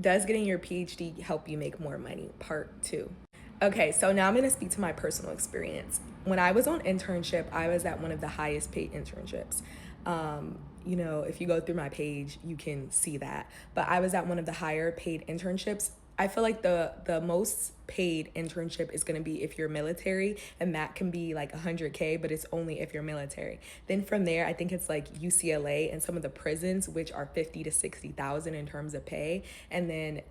Does getting your PhD help you make more money? Part two. Okay, so now I'm going to speak to my personal experience. When I was on internship, I was at one of the highest paid internships. If you go through my page, you can see that. But I was at one of the higher paid internships. I feel like the most paid internship is going to be if you're military, and that can be like 100K, but it's only if you're military. Then from there, I think it's like UCLA and some of the prisons, which are 50 to 60,000 in terms of pay. And then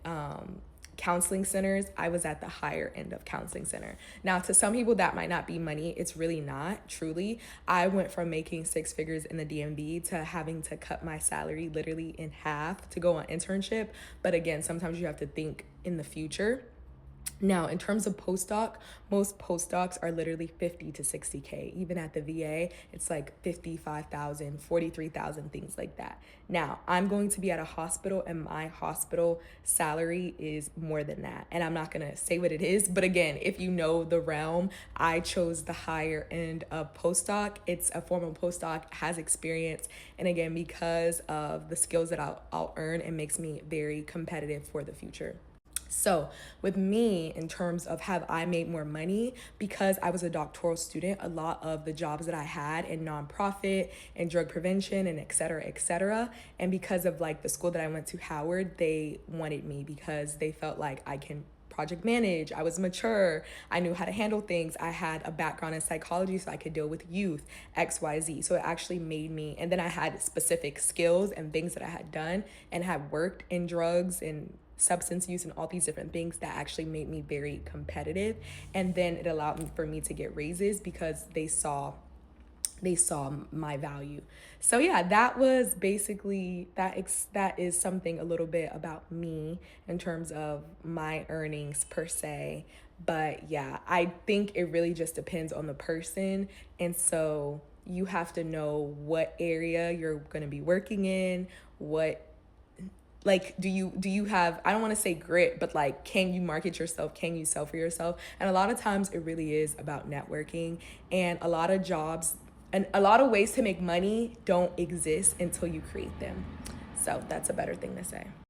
counseling centers, I was at the higher end of counseling center. Now, to some people that might not be money. It's really not, truly. I went from making six figures in the DMV to having to cut my salary literally in half to go on internship. But again, sometimes you have to think in the future. Now, in terms of postdoc, most postdocs are literally 50 to 60K. Even at the VA, it's like 55,000, 43,000, things like that. Now, I'm going to be at a hospital, and my hospital salary is more than that. And I'm not going to say what it is, but again, if you know the realm, I chose the higher end of postdoc. It's a formal postdoc, has experience, and again, because of the skills that I'll earn, it makes me very competitive for the future. So with me, in terms of have I made more money, because I was a doctoral student, a lot of the jobs that I had in nonprofit and drug prevention and et cetera, and because of like the school that I went to, Howard, they wanted me because they felt like I can project manage. I was mature. I knew how to handle things. I had a background in psychology, so I could deal with youth, XYZ. So it actually made me, and then I had specific skills and things that I had done and had worked in drugs and substance use and all these different things that actually made me very competitive. And then it allowed me for me to get raises because they saw my value. So yeah, that was basically that is something a little bit about me in terms of my earnings per se. But yeah, I think it really just depends on the person. And so you have to know what area you're going to be working in, what, like, do you have, I don't want to say grit, but like, can you market yourself, can you sell for yourself? And a lot of times it really is about networking. And a lot of jobs and a lot of ways to make money don't exist until you create them. So that's a better thing to say.